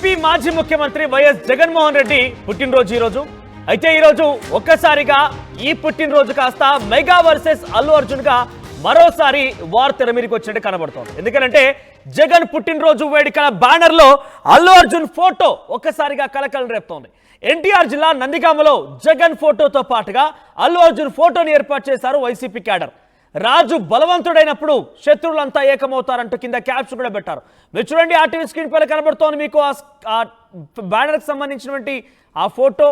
AP మాజీ ముఖ్యమంత్రి YS Jaganmohan Reddy పుట్టినరోజు ఈరోజు. అయితే ఈరోజు ఒక్కసారిగా ఈ పుట్టినరోజు కాస్త మెగా వర్సెస్ అల్లు అర్జున్ గా మరోసారి వార్ తెర మీదకి వచ్చినట్టు కనబడుతోంది. ఎందుకంటే జగన్ పుట్టినరోజు వేడుకల బ్యానర్ లో అల్లు అర్జున్ ఫోటో ఒక్కసారిగా కలకలం రేపుతోంది. ఎన్టీఆర్ జిల్లా నందిగామలో జగన్ ఫోటోతో పాటుగా అల్లు అర్జున్ ఫోటోని ఏర్పాటు చేశారు వైసీపీ క్యాడర్. రాజు బలవంతుడైనప్పుడు శత్రువులంతా ఏకమవుతారంటూ కింద క్యాప్షన్ కూడా పెట్టారు. మీరు చూడండి, ఆ టీవీ స్క్రీన్ పైన కనబడుతోంది మీకు ఆ బ్యానర్కి సంబంధించినటువంటి ఆ ఫోటో.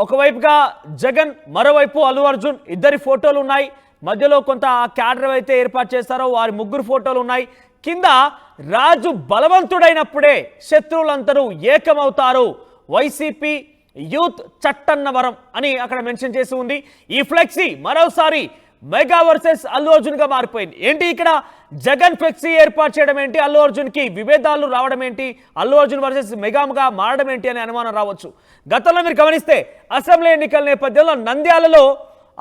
ఒకవైపుగా జగన్, మరోవైపు అల్లు అర్జున్, ఇద్దరి ఫోటోలు ఉన్నాయి. మధ్యలో కొంత క్యాడర్ అయితే ఏర్పాటు చేస్తారో వారి ముగ్గురు ఫోటోలు ఉన్నాయి. కింద రాజు బలవంతుడైనప్పుడే శత్రువులందరూ ఏకమవుతారు, వైసీపీ యూత్ చట్టన్నవరం అని అక్కడ మెన్షన్ చేసి ఉంది. ఈ ఫ్లెక్సీ మరోసారి మెగా వర్సెస్ అల్లు అర్జున్ గా మారిపోయింది. ఏంటి ఇక్కడ జగన్ ఫ్లెక్సీ ఏర్పాటు చేయడం ఏంటి, అల్లు అర్జున్ కి విభేదాలు రావడం ఏంటి, అల్లు అర్జున్ వర్సెస్ మెగాగా మారడం ఏంటి అనే అనుమానం రావచ్చు. గతంలో మీరు గమనిస్తే అసెంబ్లీ ఎన్నికల నేపథ్యంలో నంద్యాలలో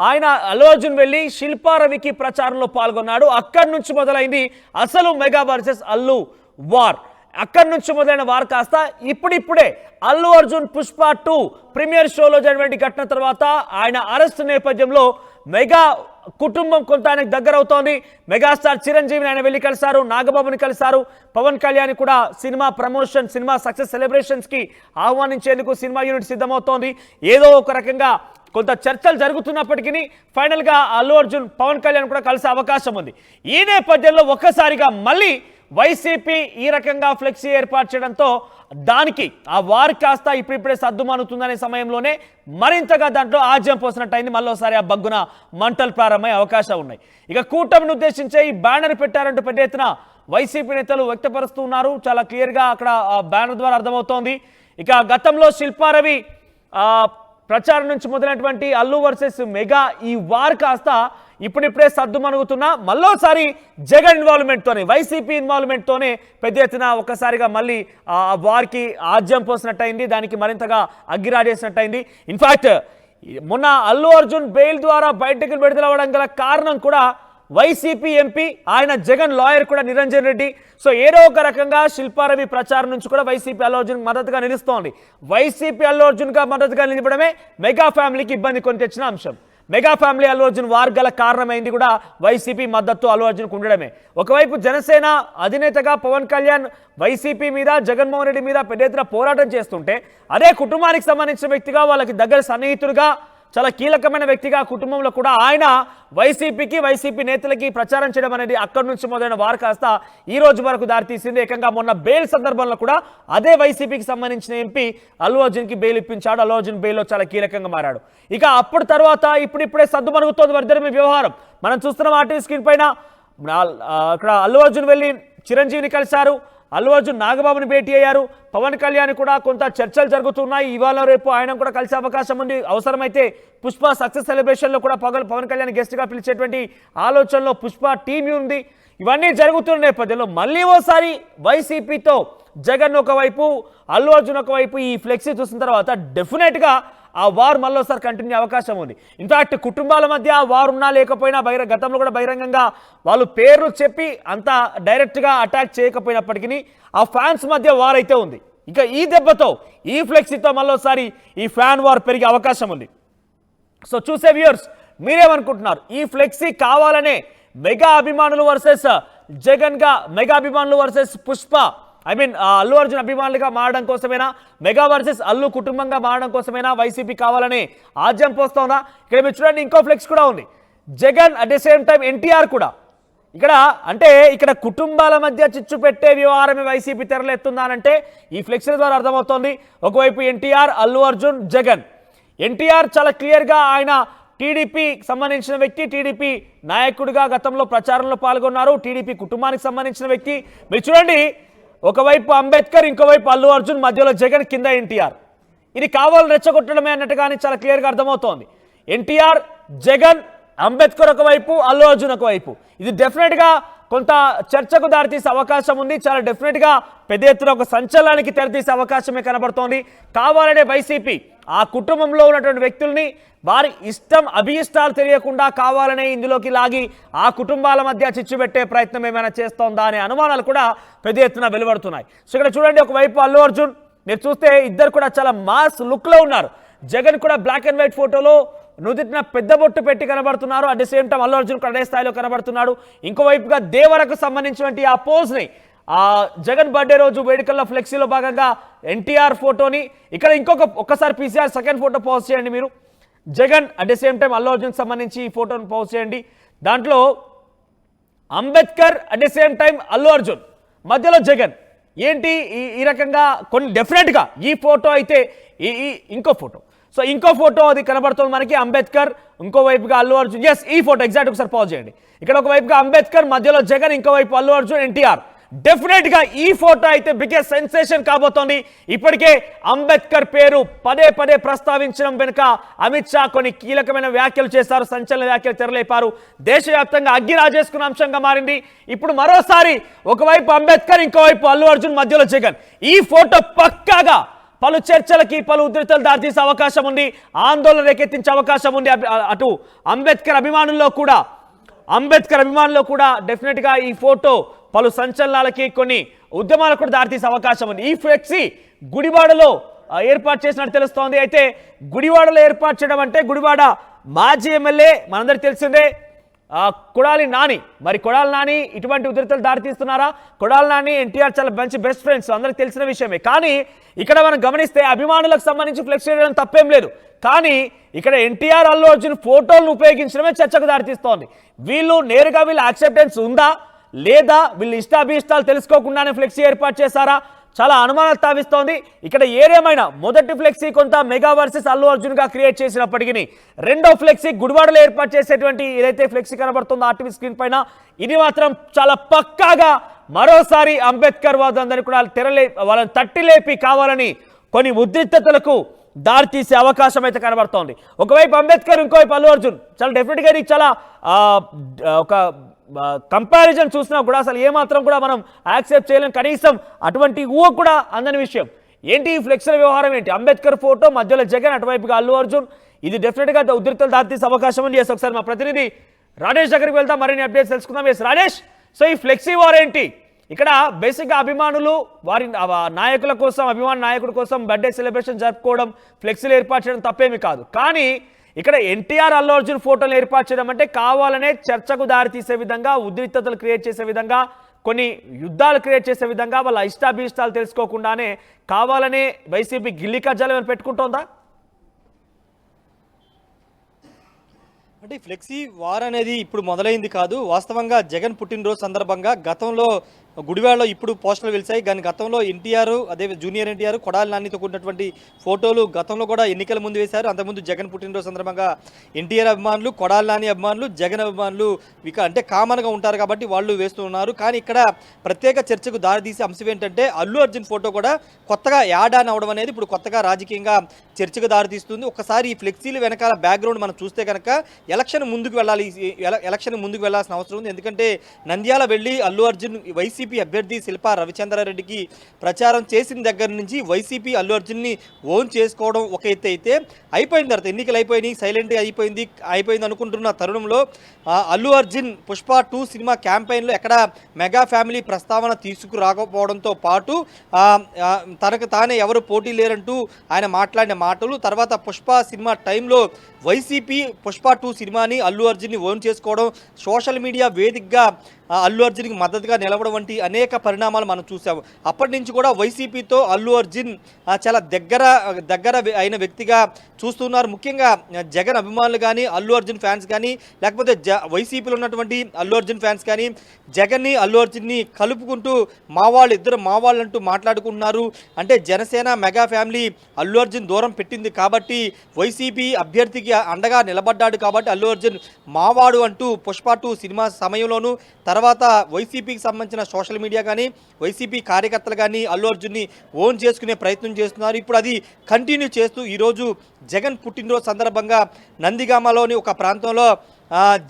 ఆయన అల్లు అర్జున్ వెళ్ళి శిల్పారవికి ప్రచారంలో పాల్గొన్నాడు. అక్కడి నుంచి మొదలైంది అసలు మెగా వర్సెస్ అల్లు వార్. అక్కడి నుంచి మొదలైన వార్ కాస్త ఇప్పుడిప్పుడే అల్లు అర్జున్ పుష్ప 2 ప్రీమియర్ షోలో జరిగిన ఘటన తర్వాత ఆయన అరెస్ట్ నేపథ్యంలో మెగా కుటుంబం కొంత ఆయనకు దగ్గర అవుతోంది. మెగాస్టార్ చిరంజీవిని ఆయన వెళ్ళి కలిశారు, నాగబాబుని కలిశారు, పవన్ కళ్యాణ్ కూడా cinema promotion, cinema success celebrations కి ఆహ్వానించేందుకు సినిమా యూనిట్ సిద్ధమవుతోంది. ఏదో ఒక రకంగా కొంత చర్చలు జరుగుతున్నప్పటికీ ఫైనల్గా అల్లు అర్జున్ పవన్ కళ్యాణ్ కూడా కలిసే అవకాశం ఉంది. ఈ నేపథ్యంలో ఒక్కసారిగా మళ్ళీ వైసీపీ ఈ రకంగా ఫ్లెక్సీ ఏర్పాటు చేయడంతో దానికి ఆ వార్ కాస్త ఇప్పుడిప్పుడే సద్దుమణుతుందనే సమయంలోనే మరింతగా దాంట్లో ఆజ్యం పోసినట్టయింది. మళ్ళీసారి ఆ బగ్గున మంటలు ప్రారంభమయ్యే అవకాశాలు ఉన్నాయి. ఇక కూటమిని ఉద్దేశించే ఈ బ్యానర్ పెట్టారంటూ పెద్ద ఎత్తున వైసీపీ నేతలు వ్యక్తపరుస్తూ ఉన్నారు. చాలా క్లియర్గా అక్కడ ఆ బ్యానర్ ద్వారా అర్థమవుతోంది. ఇక గతంలో శిల్పారవి ప్రచారం నుంచి మొదలైనటువంటి అల్లు వర్సెస్ మెగా ఈ వార్ కాస్త ఇప్పుడిప్పుడే సద్దుమణుగుతున్నా మళ్ళోసారి జగన్ ఇన్వాల్వ్మెంట్తోనే, వైసీపీ ఇన్వాల్వ్మెంట్తోనే పెద్ద ఎత్తున ఒక్కసారిగా మళ్ళీ ఆ వార్కి ఆజ్యం పోసినట్టయింది, దానికి మరింతగా అగ్గిరాడేసినట్టయింది. ఇన్ఫాక్ట్ మొన్న అల్లు అర్జున్ బెయిల్ ద్వారా బయటకు విడుదలవ్వడం గల కారణం కూడా వైసీపీ ఎంపీ, ఆయన జగన్ లాయర్ కూడా నిరంజన్ రెడ్డి. సో ఏదో ఒక రకంగా శిల్పారవి ప్రచారం నుంచి కూడా వైసీపీ అల్లు అర్జున్ మద్దతుగా నిలుస్తోంది. వైసీపీ అల్లు అర్జున్గా మద్దతుగా నిలవడమే మెగా ఫ్యామిలీకి ఇబ్బంది కొని తెచ్చిన అంశం. Mega family Allu Arjun war గల కారణమైంది కూడా వైసీపీ మద్దతు అల్లు అర్జున్కు ఉండడమే. ఒకవైపు జనసేన అధినేతగా పవన్ కళ్యాణ్ వైసీపీ మీద, జగన్మోహన్ రెడ్డి మీద పెద్ద ఎత్తున పోరాటం చేస్తుంటే, అదే కుటుంబానికి సంబంధించిన వ్యక్తిగా, వాళ్ళకి దగ్గర సన్నిహితుడుగా, చాలా కీలకమైన వ్యక్తిగా కుటుంబంలో కూడా ఆయన వైసీపీకి, వైసీపీ నేతలకి ప్రచారం చేయడం అనేది అక్కడి నుంచి మొదలైన వారు కాస్త ఈ రోజు వరకు దారితీసింది. ఏకంగా మొన్న బెయిల్ సందర్భంలో కూడా అదే వైసీపీకి సంబంధించిన ఎంపీ అల్లు అర్జున్కి బెయిల్ ఇప్పించాడు. అల్లు అర్జున్ బెయిల్లో చాలా కీలకంగా మారాడు. ఇక అప్పటి తర్వాత ఇప్పుడిప్పుడే సద్దుమణుగుతోంది వారిద్దరి వ్యవహారం. మనం చూస్తున్నాం ఆర్టీవీ స్క్రీన్ పైన. అక్కడ అల్లు అర్జున్ వెళ్ళి చిరంజీవిని కలిశారు, అల్లు అర్జున్ నాగబాబుని భేటీ అయ్యారు, పవన్ కళ్యాణ్ కూడా కొంత చర్చలు జరుగుతున్నాయి. ఇవాళ రేపు ఆయన కూడా కలిసే అవకాశం ఉంది. అవసరమైతే పుష్ప సక్సెస్ సెలబ్రేషన్లో కూడా పవన్ కళ్యాణ్ గెస్ట్గా పిలిచేటువంటి ఆలోచనలో పుష్ప టీం ఉంది. ఇవన్నీ జరుగుతున్న నేపథ్యంలో మళ్ళీ ఓసారి వైసీపీతో జగన్ ఒకవైపు, అల్లు అర్జున్ ఒకవైపు ఈ ఫ్లెక్సీ చూసిన తర్వాత డెఫినెట్గా ఆ వార్ మళ్ళీసారి కంటిన్యూ అవకాశం ఉంది. ఇన్ఫాక్ట్ కుటుంబాల మధ్య ఆ వార్ ఉన్నా లేకపోయినా గతంలో కూడా బహిరంగంగా వాళ్ళు పేర్లు చెప్పి అంత డైరెక్ట్గా అటాక్ చేయకపోయినప్పటికీ ఆ ఫ్యాన్స్ మధ్య వార్ అయితే ఉంది. ఇక ఈ దెబ్బతో, ఈ ఫ్లెక్సీతో మళ్ళీసారి ఈ ఫ్యాన్ వార్ పెరిగే అవకాశం ఉంది. సో చూసే వ్యూయర్స్ మీరేమనుకుంటున్నారు? ఈ ఫ్లెక్సీ కావాలనే మెగా అభిమానులు వర్సెస్ జగన్గా, మెగా అభిమానులు వర్సెస్ పుష్ప, అల్లు అర్జున్ అభిమానులుగా మారడం కోసమేనా, మెగా వర్సెస్ అల్లు కుటుంబంగా మారడం కోసమేనా వైసీపీ కావాలని ఆజ్యం పోస్తోందా? ఇక్కడ మీరు చూడండి, ఇంకో ఫ్లెక్స్ కూడా ఉంది. Jagan at the same time NTR కూడా. ఇక్కడ కుటుంబాల మధ్య చిచ్చు పెట్టే వ్యవహారమే వైసీపీ తెరలేస్తుందా అంటే ఈ ఫ్లెక్స్ ద్వారా అర్థమవుతోంది. ఒకవైపు ఎన్టీఆర్, అల్లు అర్జున్, జగన్. ఎన్టీఆర్ చాలా క్లియర్గా ఆయన టీడీపీ సంబంధించిన వ్యక్తి, టీడీపీ నాయకుడిగా గతంలో ప్రచారంలో పాల్గొన్నారు, టీడీపీ కుటుంబానికి సంబంధించిన వ్యక్తి. మీరు చూడండి, ఒకవైపు అంబేద్కర్, ఇంకోవైపు అల్లు అర్జున్, మధ్యలో జగన్, కింద ఎన్టీఆర్. ఇది కావాలని రెచ్చగొట్టడమే అన్నట్టుగానే చాలా క్లియర్గా అర్థమవుతోంది. ఎన్టీఆర్, జగన్, అంబేద్కర్ ఒకవైపు, అల్లు అర్జున్ ఒకవైపు. ఇది డెఫినెట్గా కొంత చర్చకు దారితీసే అవకాశం ఉంది. చాలా డెఫినెట్గా పెద్ద ఎత్తున ఒక సంచలనానికి తెరతీసే అవకాశమే కనబడుతోంది. కావాలనే వైసీపీ ఆ కుటుంబంలో ఉన్నటువంటి వ్యక్తుల్ని వారి ఇష్టం అభిష్టాలు తెలియకుండా కావాలనే ఇందులోకి లాగి ఆ కుటుంబాల మధ్య చిచ్చు పెట్టే ప్రయత్నం ఏమైనా చేస్తోందా అనే అనుమానాలు కూడా పెద్ద ఎత్తున వెలువడుతున్నాయి. సో ఇక్కడ చూడండి, ఒకవైపు అల్లు అర్జున్, మీరు చూస్తే ఇద్దరు కూడా చాలా మాస్ లుక్లో ఉన్నారు. జగన్ కూడా బ్లాక్ అండ్ వైట్ ఫోటోలో నుదిటిన పెద్ద బొట్టు పెట్టి కనబడుతున్నారు. At the same time Allu Arjun అదే స్థాయిలో కనబడుతున్నాడు. ఇంకోవైపుగా దేవరకు సంబంధించినటువంటి ఆ పోజ్ని ఆ జగన్ బర్త్డే రోజు వేడుకల్లో ఫ్లెక్సీలో భాగంగా ఎన్టీఆర్ ఫోటోని ఇక్కడ ఒక్కసారి పీసీఆర్ సెకండ్ ఫోటో పోస్ట్ చేయండి మీరు. Jagan at the same time Allu Arjun సంబంధించి ఈ ఫోటోని పోస్ట్ చేయండి. దాంట్లో Ambedkar at the same time Allu Arjun, మధ్యలో జగన్. ఏంటి ఈ రకంగా కొన్ని డెఫినెట్గా ఈ ఫోటో అయితే ఇంకో ఫోటో, సో ఇంకో ఫోటో అది కనబడుతుంది మనకి. అంబేద్కర్, ఇంకోవైపుగా అల్లు అర్జున్. ఎస్, ఈ ఫోటో ఎగ్జాక్ట్ ఒకసారి పాజ్ చేయండి. ఇక్కడ ఒకవైపుగా అంబేద్కర్, మధ్యలో జగన్, ఇంకోవైపు అల్లు అర్జున్, ఎన్టీఆర్. డెఫినెట్గా ఈ ఫోటో అయితే బిగ్గెస్ట్ సెన్సేషన్ కాబోతోంది. ఇప్పటికే అంబేద్కర్ పేరు పదే పదే ప్రస్తావించడం వెనుక అమిత్ షా కొన్ని కీలకమైన వ్యాఖ్యలు చేశారు, సంచలన వ్యాఖ్యలు తెరలేపారు. దేశవ్యాప్తంగా అగ్గి రాజేసుకున్న అంశంగా మారింది. ఇప్పుడు మరోసారి ఒకవైపు అంబేద్కర్, ఇంకోవైపు అల్లు అర్జున్, మధ్యలో జగన్. ఈ ఫోటో పక్కాగా పలు చర్చలకి, పలు ఉద్రిక్తలు దారితీసే అవకాశం ఉంది, ఆందోళన రేకెత్తించే అవకాశం ఉంది. అటు అంబేద్కర్ అభిమానుల్లో కూడా డెఫినెట్గా ఈ ఫోటో పలు సంచలనాలకి, కొన్ని ఉద్యమాలకు కూడా దారితీసే అవకాశం ఉంది. ఈ ఫ్లెక్సీ గుడివాడలో ఏర్పాటు చేసినట్టు తెలుస్తోంది. అయితే గుడివాడలో ఏర్పాటు చేయడం అంటే గుడివాడ మాజీ ఎమ్మెల్యే మనందరికీ తెలిసిందే కొడాలి నాని. మరి కొడాలి నాని ఇటువంటి ఉద్రిక్తలు దారితీస్తున్నారా? కొడాలి నాని, ఎన్టీఆర్ చాలా మంచి బెస్ట్ ఫ్రెండ్స్, అందరికి తెలిసిన విషయమే. కానీ ఇక్కడ మనం గమనిస్తే అభిమానులకు సంబంధించి ఫ్లెక్స్ చేయడం తప్పేం లేదు. కానీ ఇక్కడ ఎన్టీఆర్, అల్లు అర్జున్ ఫోటోలను ఉపయోగించడమే చర్చకు దారితీస్తోంది. నేరుగా వీళ్ళ యాక్సెప్టెన్స్ ఉందా లేదా, వీళ్ళు ఇష్టాభిష్టాలు తెలుసుకోకుండానే ఫ్లెక్సీ ఏర్పాటు చేశారా? చాలా అనుమానాలు తావిస్తోంది. ఇక్కడ ఏదేమైనా మొదటి ఫ్లెక్సీ కొంత మెగా వర్సెస్ అల్లు అర్జున్ గా క్రియేట్ చేసినప్పటికీ రెండో ఫ్లెక్సీ గుడివాడలో ఏర్పాటు చేసేటువంటి ఏదైతే ఫ్లెక్సీ కనబడుతుందో ఆర్టీవీ స్క్రీన్ పైన, ఇది మాత్రం చాలా పక్కాగా మరోసారి అంబేద్కర్ వాదందరినీ కూడా వాళ్ళని తట్టిలేపి కావాలని కొన్ని ఉద్రిక్తతలకు దారితీసే అవకాశం అయితే కనబడుతోంది. ఒకవైపు అంబేద్కర్, ఇంకోవైపు అల్లు అర్జున్. చాలా డెఫినెట్గా ఇది చాలా ఒక కంపారిజన్ చూసినా కూడా అసలు ఏమాత్రం కూడా మనం యాక్సెప్ట్ చేయలేం. కనీసం అటువంటి ఊహ కూడా అందని విషయం. ఏంటి ఈ ఫ్లెక్సీల వ్యవహారం ఏంటి? అంబేద్కర్ ఫోటో, మధ్యలో జగన్, అటువైపుగా అల్లు అర్జున్. ఇది డెఫినెట్గా ఉద్రిక్తలు దారితీసే అవకాశం ఉంది. ఒకసారి మా ప్రతినిధి రాజేష్ దగ్గరికి వెళ్తాం, మరిన్ని అప్డేట్స్ తెలుసుకుందాం. ఎస్ రాజేష్, సో ఈ ఫ్లెక్సీ వార్ ఏంటి? ఇక్కడ బేసిక్గా అభిమానులు వారి నాయకుల కోసం, అభిమాన నాయకుడి కోసం బర్త్డే సెలబ్రేషన్ జరుపుకోవడం, ఫ్లెక్సీలు ఏర్పాటు చేయడం తప్పేమీ కాదు. కానీ ఇక్కడ ఎన్టీఆర్, అల్లు అర్జున్ ఫోటోలు ఏర్పాటు చేయడం అంటే కావాలనే చర్చకు దారితీసే విధంగా, ఉద్రిక్తతలు క్రియేట్ చేసే విధంగా, కొన్ని యుద్ధాలు క్రియేట్ చేసే విధంగా, వాళ్ళ ఇష్టాభిష్టాలు తెలుసుకోకుండానే కావాలనే వైసీపీ గిల్లి కజ్జాలు పెట్టుకుంటోందా? అంటే ఫ్లెక్సీ వార్ అనేది ఇప్పుడు మొదలైంది కాదు. వాస్తవంగా జగన్ పుట్టినరోజు సందర్భంగా గతంలో గుడివాడలో ఇప్పుడు పోస్టర్లు వెలిసాయి. కానీ గతంలో ఎన్టీఆర్, అదే జూనియర్ ఎన్టీఆర్, కొడాలి నానితో కూడినటువంటి ఫోటోలు గతంలో కూడా ఎన్నికల ముందు వేశారు. అంతకుముందు జగన్ పుట్టినరోజు సందర్భంగా ఎన్టీఆర్ అభిమానులు, కొడాలి నాని అభిమానులు, జగన్ అభిమానులు అంటే కామన్గా ఉంటారు కాబట్టి వాళ్ళు వేస్తున్నారు. కానీ ఇక్కడ ప్రత్యేక చర్చకు దారితీసే అంశం ఏంటంటే అల్లు అర్జున్ ఫోటో కూడా కొత్తగా యాడ్ ఆన్ అవడం అనేది ఇప్పుడు కొత్తగా రాజకీయంగా చర్చకు దారితీస్తుంది. ఒకసారి ఈ ఫ్లెక్సీలు వెనకాల బ్యాక్గ్రౌండ్ మనం చూస్తే కనుక ఎలక్షన్ ముందుకు వెళ్ళాల్సిన అవసరం ఉంది. ఎందుకంటే నంద్యాల వెళ్ళి అల్లు అర్జున్ వైసీపీ అభ్యర్థి శిల్పా రవిచంద్రారెడ్డికి ప్రచారం చేసిన దగ్గర నుంచి వైసీపీ అల్లు అర్జున్ని ఓన్ చేసుకోవడం ఒక ఎత్తు అయితే, అయిపోయిన తర్వాత ఎన్నికలు అయిపోయినాయి, సైలెంట్గా అయిపోయింది అనుకుంటున్న తరుణంలో అల్లు అర్జున్ పుష్ప 2 సినిమా క్యాంపెయిన్లో ఎక్కడ మెగా ఫ్యామిలీ ప్రస్తావన తీసుకురాకపోవడంతో పాటు తనకు తానే ఎవరు పోటీ లేరంటూ ఆయన మాట్లాడిన మాటలు, తర్వాత పుష్ప సినిమా టైంలో వైసీపీ పుష్ప 2 సినిమాని అల్లు అర్జున్ని ఓన్ చేసుకోవడం, సోషల్ మీడియా వేదికగా అల్లు అర్జున్కి మద్దతుగా నిలవడం వంటి అనేక పరిణామాలు మనం చూసాము. అప్పటి నుంచి కూడా వైసీపీతో అల్లు అర్జున్ చాలా దగ్గర అయిన వ్యక్తిగా చూస్తున్నారు. ముఖ్యంగా జగన్ అభిమానులు కానీ, అల్లు అర్జున్ ఫ్యాన్స్ కానీ, లేకపోతే వైసీపీలో ఉన్నటువంటి అల్లు అర్జున్ ఫ్యాన్స్ కానీ జగన్ని, అల్లు అర్జున్ని కలుపుకుంటూ ఇద్దరు మావాళ్ళు అంటూ మాట్లాడుకుంటున్నారు. అంటే జనసేన మెగా ఫ్యామిలీ అల్లు అర్జున్ దూరం పెట్టింది కాబట్టి, వైసీపీ అభ్యర్థికి అండగా నిలబడ్డాడు కాబట్టి అల్లు అర్జున్ మావాడు అంటూ పుష్ప 2 సినిమా సమయంలోనూ, తర్వాత వైసీపీకి సంబంధించిన సోషల్ మీడియా కానీ, వైసీపీ కార్యకర్తలు కానీ అల్లు అర్జున్ని ఓన్ చేసుకునే ప్రయత్నం చేస్తున్నారు. ఇప్పుడు అది కంటిన్యూ చేస్తూ ఈరోజు జగన్ పుట్టినరోజు సందర్భంగా నందిగామలోని ఒక ప్రాంతంలో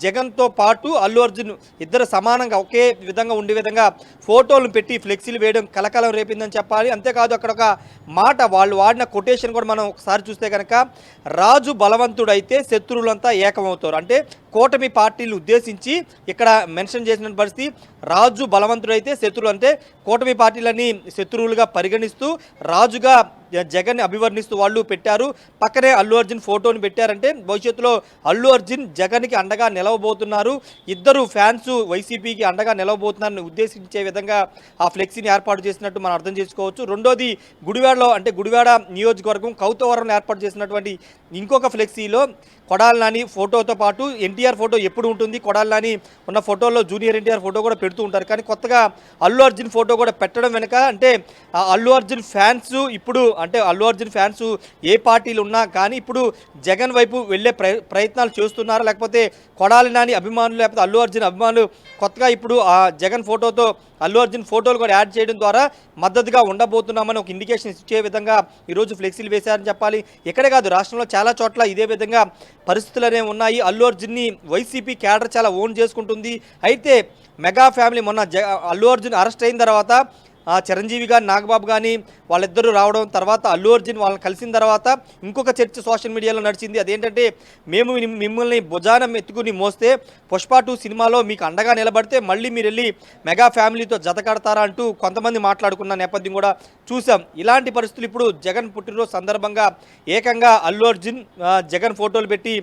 జగన్తో పాటు అల్లు అర్జున్ ఇద్దరు సమానంగా ఒకే విధంగా ఉండే విధంగా ఫోటోలను పెట్టి ఫ్లెక్సీలు వేయడం కలకలం రేపిందని చెప్పాలి. అంతేకాదు అక్కడ ఒక మాట వాళ్ళు వాడిన కొటేషన్ కూడా మనం ఒకసారి చూస్తే కనుక రాజు బలవంతుడైతే శత్రువులంతా ఏకమవుతారు. అంటే కూటమి పార్టీలు ఉద్దేశించి ఇక్కడ మెన్షన్ చేసిన పరిస్థితి రాజు బలవంతుడైతే శత్రువులు అంటే కూటమి పార్టీలని శత్రువులుగా పరిగణిస్తూ రాజుగా జగన్ని అభివర్ణిస్తూ వాళ్ళు పెట్టారు. పక్కనే అల్లు అర్జున్ ఫోటోని పెట్టారంటే భవిష్యత్తులో అల్లు అర్జున్ జగన్కి అండగా నిలవబోతున్నారు, ఇద్దరు ఫ్యాన్స్ వైసీపీకి అండగా నిలవబోతున్నారని ఉద్దేశించే విధంగా ఆ ఫ్లెక్సీని ఏర్పాటు చేసినట్టు మనం అర్థం చేసుకోవచ్చు. రెండోది గుడివాడలో అంటే గుడివాడ నియోజకవర్గం కౌతవరంలో ఏర్పాటు చేసినటువంటి ఇంకొక ఫ్లెక్సీలో కొడాలి నాని ఫోటోతో పాటు ఎన్టీఆర్ ఫోటో ఎప్పుడు ఉంటుంది, కొడాలి నాని ఉన్న ఫోటోల్లో జూనియర్ ఎన్టీఆర్ ఫోటో కూడా పెడుతూ ఉంటారు. కానీ కొత్తగా అల్లు అర్జున్ ఫోటో కూడా పెట్టడం వెనుక అంటే అల్లు అర్జున్ ఫ్యాన్స్ ఇప్పుడు అంటే అల్లు అర్జున్ ఫ్యాన్స్ ఏ పార్టీలు ఉన్నా కానీ ఇప్పుడు జగన్ వైపు వెళ్ళే ప్రయత్నాలు చేస్తున్నారు, లేకపోతే కొడాలి నాని అభిమానులు లేకపోతే అల్లు అర్జున్ అభిమానులు కొత్తగా ఇప్పుడు ఆ జగన్ ఫోటోతో అల్లు అర్జున్ ఫోటోలు కూడా యాడ్ చేయడం ద్వారా మద్దతుగా ఉండబోతున్నామని ఒక ఇండికేషన్ ఇచ్చే విధంగా ఈరోజు ఫ్లెక్సీలు వేశారని చెప్పాలి. ఇక్కడే కాదు రాష్ట్రంలో చాలా చోట్ల ఇదే విధంగా పరిస్థితులు అనేవి ఉన్నాయి. అల్లు అర్జున్ని వైసీపీ క్యాడర్ చాలా ఓన్ చేసుకుంటుంది. అయితే మెగా ఫ్యామిలీ మొన్న అల్లు అర్జున్ అరెస్ట్ అయిన తర్వాత చిరంజీవి గారు నాగబాబు కానీ వాళ్ళిద్దరూ రావడం తర్వాత అల్లు అర్జున్ వాళ్ళని కలిసిన తర్వాత ఇంకొక చర్చ సోషల్ మీడియాలో నడిచింది. అదేంటంటే మేము మిమ్మల్ని భుజానం ఎత్తుకుని మోస్తే పుష్ప 2 సినిమాలో మీకు అండగా నిలబడితే మళ్ళీ మీరు వెళ్ళి మెగా ఫ్యామిలీతో జత కడతారా అంటూ కొంతమంది మాట్లాడుకున్న నేపథ్యం కూడా చూసాం. ఇలాంటి పరిస్థితులు ఇప్పుడు జగన్ పుట్టినరోజు సందర్భంగా ఏకంగా అల్లు అర్జున్ జగన్ ఫోటోలు పెట్టి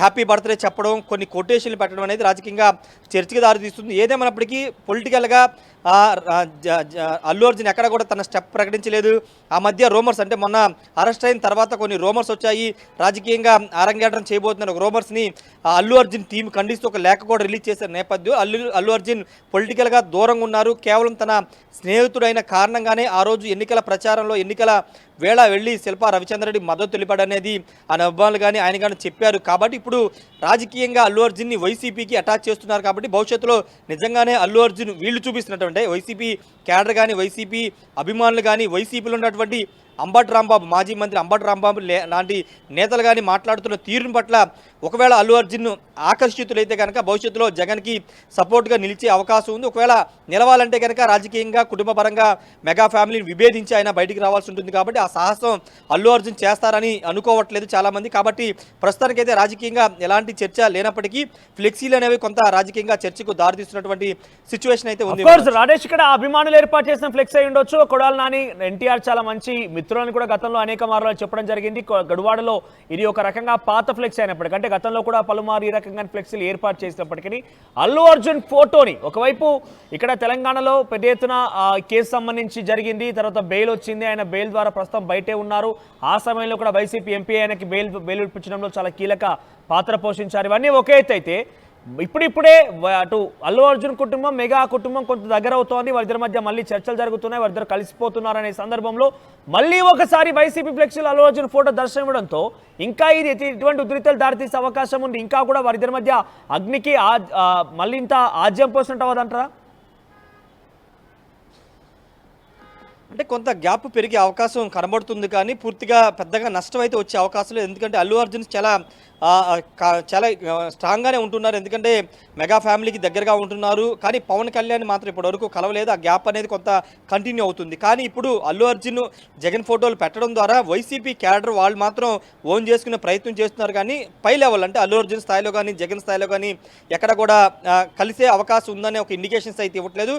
హ్యాపీ బర్త్డే చెప్పడం, కొన్ని కొటేషన్లు పెట్టడం అనేది రాజకీయంగా చర్చకి దారితీస్తుంది. ఏదేమైనప్పటికీ పొలిటికల్గా అల్లు అర్జున్ ఎక్కడ కూడా తన స్టెప్ ప్రకటించలేదు. ఆ మధ్య రూమర్స్ అంటే మొన్న అరెస్ట్ అయిన తర్వాత కొన్ని రూమర్స్ వచ్చాయి, రాజకీయంగా అరంగేట్రం చేయబోతున్న ఒక రూమర్స్ని అల్లు అర్జున్ టీం ఖండిస్తూ ఒక లేఖ కూడా రిలీజ్ చేసిన నేపథ్యం అల్లు అర్జున్ పొలిటికల్గా దూరంగా ఉన్నారు. కేవలం తన స్నేహితుడైన కారణంగానే ఆ రోజు ఎన్నికల ప్రచారంలో ఎన్నికల వేళ వెళ్ళి శిల్పా రవిచంద్రరెడ్డి మద్దతు తెలిపాడనేది ఆయన అభిమానులు కానీ ఆయన కానీ చెప్పారు. కాబట్టి ఇప్పుడు రాజకీయంగా అల్లు అర్జున్ని వైసీపీకి అటాచ్ చేస్తున్నారు. కాబట్టి భవిష్యత్తులో నిజంగానే అల్లు అర్జున్ వీళ్ళు చూపిస్తున్నటువంటి వైసీపీ క్యాడర్ కానీ వైసీపీ అభిమానులు కానీ వైసీపీలో ఉన్నటువంటి అంబటి రాంబాబు మాజీ మంత్రి అంబటి రాంబాబు లాంటి నేతలు కానీ మాట్లాడుతున్న తీరుని పట్ల ఒకవేళ అల్లు అర్జున్ ఆకర్షితులైతే కనుక భవిష్యత్తులో జగన్కి సపోర్ట్గా నిలిచే అవకాశం ఉంది. ఒకవేళ నిలవాలంటే కనుక రాజకీయంగా కుటుంబపరంగా మెగా ఫ్యామిలీని విభేదించి ఆయన బయటికి రావాల్సి ఉంటుంది. కాబట్టి ఆ సాహసం అల్లు అర్జున్ చేస్తారని అనుకోవట్లేదు చాలామంది. కాబట్టి ప్రస్తుతానికైతే రాజకీయంగా ఎలాంటి చర్చ లేనప్పటికీ ఫ్లెక్సీలు అనేవి కొంత రాజకీయంగా చర్చకు దారితీస్తున్నటువంటి సిచ్యువేషన్ అయితే ఉంది. రాజేష్ ఇక్కడ అభిమానులు ఏర్పాటు చేసిన ఫ్లెక్స్ అయి ఉండొచ్చు. కొడాలి నాని ఎన్టీఆర్ చాలా మంచి మిత్రులని కూడా గతంలో అనేక మార్లు చెప్పడం జరిగింది. గడువాడలో ఇది ఒక రకంగా పాత ఫ్లెక్స్ అయినప్పటికీ అంటే గతంలో కూడా పలుమారు ఈ రకంగా ఫ్లెక్సీలు ఏర్పాటు చేసినప్పటికీ అల్లు అర్జున్ ఫోటోని ఒకవైపు ఇక్కడ తెలంగాణలో పెద్ద ఎత్తున కేసు సంబంధించి జరిగింది, తర్వాత బెయిల్ వచ్చింది, ఆయన బెయిల్ ద్వారా ప్రస్తుతం బయటే ఉన్నారు. ఆ సమయంలో కూడా వైసీపీ ఎంపీ ఆయనకి బెయిల్ ఇప్పించడంలో చాలా కీలక పాత్ర పోషించారు. ఇవన్నీ ఒకే ఎత్తు అయితే ఇప్పుడిప్పుడే అటు అల్లు అర్జున్ కుటుంబం మెగా కుటుంబం కొంత దగ్గర అవుతోంది, వారిద్దరి మధ్య మళ్ళీ చర్చలు జరుగుతున్నాయి, వారిద్దరు కలిసిపోతున్నారు అనే సందర్భంలో మళ్ళీ ఒకసారి వైసీపీ ఫ్లెక్సీలో అల్లు అర్జున్ ఫోటో దర్శనం ఇవ్వడంతో ఇంకా ఇది ఇటువంటి ఉద్రిక్తలు దారితీసే అవకాశం ఉంది. ఇంకా కూడా వారిద్దరి మధ్య అగ్నికి మళ్ళీ ఇంత ఆజ్యం పోసినట్టు అవ్వదంటారా? అంటే కొంత గ్యాప్ పెరిగే అవకాశం కనబడుతుంది కానీ పూర్తిగా పెద్దగా నష్టం అయితే వచ్చే అవకాశం లేదు. ఎందుకంటే అల్లు అర్జున్ చాలా స్ట్రాంగ్గానే ఉంటున్నారు, ఎందుకంటే మెగా ఫ్యామిలీకి దగ్గరగా ఉంటున్నారు. కానీ పవన్ కళ్యాణ్ మాత్రం ఇప్పటివరకు కలవలేదు. ఆ గ్యాప్ అనేది కొంత కంటిన్యూ అవుతుంది. కానీ ఇప్పుడు అల్లు అర్జున్ జగన్ ఫోటోలు పెట్టడం ద్వారా వైసీపీ క్యాడర్ వాళ్ళు మాత్రం ఓన్ చేసుకునే ప్రయత్నం చేస్తున్నారు. కానీ పై లెవెల్ అంటే అల్లు అర్జున్ స్థాయిలో కానీ జగన్ స్థాయిలో కానీ ఎక్కడ కూడా కలిసే అవకాశం ఉందనే ఒక ఇండికేషన్స్ అయితే ఇవ్వట్లేదు.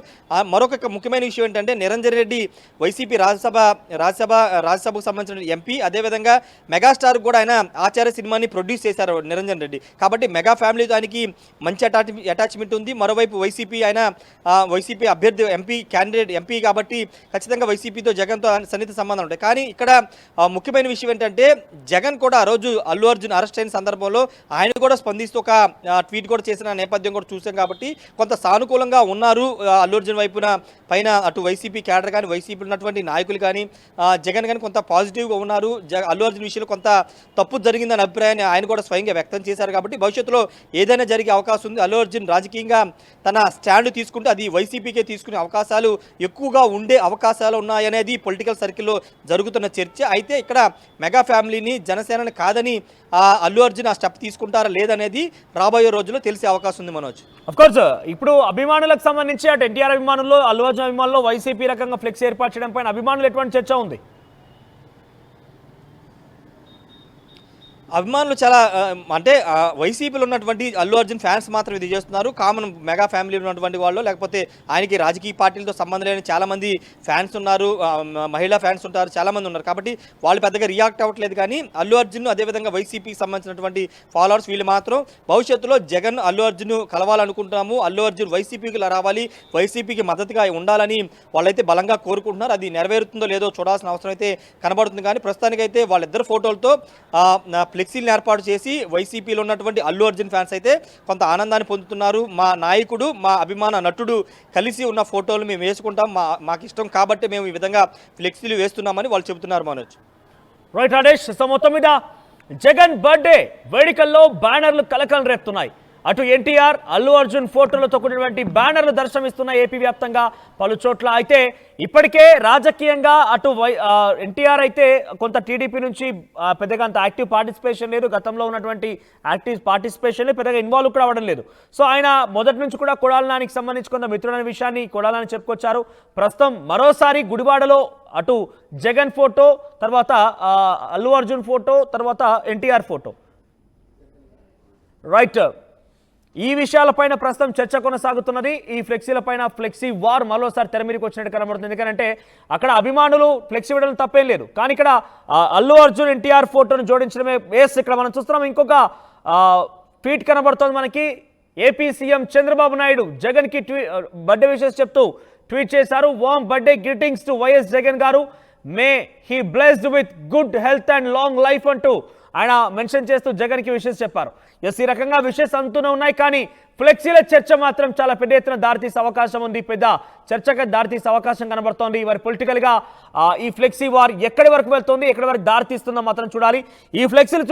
మరొక ముఖ్యమైన విషయం ఏంటంటే నిరంజన్ రెడ్డి వైసీపీ రాజ్యసభకు సంబంధించిన ఎంపీ, అదేవిధంగా మెగాస్టార్ కూడా ఆయన ఆచార్య సినిమాని ప్రొడ్యూస్ చేశారు నిరంజన్ రెడ్డి. కాబట్టి మెగా ఫ్యామిలీతో ఆయనకి మంచి అటాచ్మెంట్ ఉంది. మరోవైపు వైసీపీ ఆయన వైసీపీ అభ్యర్థి క్యాండిడేట్ ఎంపీ కాబట్టి ఖచ్చితంగా వైసీపీతో జగన్తో సన్నిహిత సంబంధాలు ఉంటాయి. కానీ ఇక్కడ ముఖ్యమైన విషయం ఏంటంటే జగన్ కూడా ఆ రోజు అల్లు అర్జున్ అరెస్ట్ అయిన సందర్భంలో ఆయన కూడా స్పందిస్తూ ఒక ట్వీట్ కూడా చేసిన నేపథ్యం కూడా చూసాం. కాబట్టి కొంత సానుకూలంగా ఉన్నారు అల్లు అర్జున్ పైన అటు వైసీపీ క్యాడర్ కానీ వైసీపీ ఉన్నటువంటి నాయకులు కానీ జగన్ కానీ కొంత పాజిటివ్గా ఉన్నారు. అల్లు అర్జున్ విషయంలో కొంత తప్పు జరిగిందనే అభిప్రాయాన్ని ఆయన కూడా ఎన్టీఆర్ స్వయంగా వ్యక్తం చేశారు కాబట్టి భవిష్యత్తులో ఏదైనా జరిగే అవకాశం ఉంది. అల్లు అర్జున్ రాజకీయంగా తన స్టాండ్ తీసుకుంటే అది వైసీపీకే తీసుకునే అవకాశాలు ఎక్కువగా ఉండే అవకాశాలు ఉన్నాయనేది పొలిటికల్ సర్కిల్లో జరుగుతున్న చర్చ. అయితే ఇక్కడ మెగా ఫ్యామిలీని జనసేనని కాదని అల్లు అర్జున్ ఆ స్టెప్ తీసుకుంటారా లేదనేది రాబోయే రోజుల్లో తెలిసే అవకాశం ఉంది మనోజ్. అఫ్ కోర్స్ ఇప్పుడు అభిమానులకు సంబంధించి అటు ఎన్టీఆర్ అభిమానుల్లో అల్లు అర్జున్ అభిమానుల్లో వైసీపీ రకంగా ఫ్లెక్స్ ఏర్పాటు చేయడం పైన అభిమానులు ఎటువంటి చర్చ ఉంది? అభిమానులు చాలా అంటే వైసీపీలో ఉన్నటువంటి అల్లు అర్జున్ ఫ్యాన్స్ మాత్రం ఇది చేస్తున్నారు. కామన్ మెగా ఫ్యామిలీలో ఉన్నటువంటి వాళ్ళు లేకపోతే ఆయనకి రాజకీయ పార్టీలతో సంబంధం లేని చాలామంది ఫ్యాన్స్ ఉన్నారు, మహిళా ఫ్యాన్స్ ఉంటారు, చాలామంది ఉన్నారు. కాబట్టి వాళ్ళు పెద్దగా రియాక్ట్ అవ్వట్లేదు. కానీ అల్లు అర్జున్ అదేవిధంగా వైసీపీకి సంబంధించినటువంటి ఫాలోవర్స్ వీళ్ళు మాత్రం భవిష్యత్తులో జగన్ అల్లు అర్జున్ కలవాలనుకుంటున్నాము, అల్లు అర్జున్ వైసీపీకి రావాలి, వైసీపీకి మద్దతుగా ఉండాలని వాళ్ళైతే బలంగా కోరుకుంటున్నారు. అది నెరవేరుతుందో లేదో చూడాల్సిన అవసరం అయితే కనబడుతుంది. కానీ ప్రస్తుతానికైతే వాళ్ళిద్దరు ఫోటోలతో ఫ్లెక్సీలను ఏర్పాటు చేసి వైసీపీలో ఉన్నటువంటి అల్లు అర్జున్ ఫ్యాన్స్ అయితే కొంత ఆనందాన్ని పొందుతున్నారు. మా నాయకుడు మా అభిమాన నటుడు కలిసి ఉన్న ఫోటోలు మేము వేసుకుంటాం, మాకు ఇష్టం కాబట్టి మేము ఈ విధంగా ఫ్లెక్సీలు వేస్తున్నామని వాళ్ళు చెబుతున్నారు మనోజ్. రైట్ రాజేష్, సో మొత్తం మీద జగన్ బర్త్డే వేడుకల్లో బ్యానర్లు కలకలం రేపుతున్నాయి. అటు ఎన్టీఆర్ అల్లు అర్జున్ ఫోటోలతో కూడినటువంటి బ్యానర్లు దర్శనమిస్తున్నాయి ఏపీ వ్యాప్తంగా పలు చోట్ల. అయితే ఇప్పటికే రాజకీయంగా అటు ఎన్టీఆర్ అయితే కొంత టీడీపీ నుంచి పెద్దగా అంత యాక్టివ్ పార్టిసిపేషన్ లేదు, గతంలో ఉన్నటువంటి యాక్టివ్ పార్టిసిపేషన్ పెద్దగా ఇన్వాల్వ్ కూడా అవ్వడం లేదు. సో ఆయన మొదటి నుంచి కూడా కొడాలి నానికి సంబంధించి కొంత మిత్రులైన విషయాన్ని కొడాలి నాని చెప్పుకొచ్చారు. ప్రస్తుతం మరోసారి గుడివాడలో అటు జగన్ ఫోటో, తర్వాత అల్లు అర్జున్ ఫోటో, తర్వాత ఎన్టీఆర్ ఫోటో. రైట్, ఈ విషయాలపైన ప్రస్తుతం చర్చ కొనసాగుతున్నది. ఈ ఫ్లెక్సీలపైన ఫ్లెక్సీ వార్ మరోసారి తెరమీరికి వచ్చినట్టు కనబడుతుంది. ఎందుకంటే అక్కడ అభిమానులు ఫ్లెక్సీ వేయడం తప్పేం లేదు, కానీ ఇక్కడ అల్లు అర్జున్ ఎన్టీఆర్ ఫోటోను జోడించడమే వేస్ట్. ఇక్కడ మనం చూస్తున్నాం ఇంకొక ట్వీట్ కనబడుతోంది మనకి. ఏపీ సీఎం చంద్రబాబు నాయుడు జగన్కి బర్త్డే విషెస్ చెప్తూ ట్వీట్ చేశారు. Warm birthday greetings to YS Jagan garu, may he blessed with good health and long life అంటూ ఆయన మెన్షన్ చేస్తూ జగన్కి విషెస్ చెప్పారు. ఎస్, ఈ రకంగా విషెస్ అంతూనే ఉన్నాయి, కానీ ఫ్లెక్సీల చర్చ మాత్రం చాలా పెద్ద ఎత్తున దారితీసే అవకాశం ఉంది. పెద్ద చర్చగా దారితీసే అవకాశం కనబడుతోంది. వారి పొలిటికల్గా ఈ ఫ్లెక్సీ వార్ ఎక్కడి వరకు వెళ్తుంది, ఎక్కడి వరకు దారితీస్తుందో మాత్రం చూడాలి. ఈ ఫ్లెక్సీలు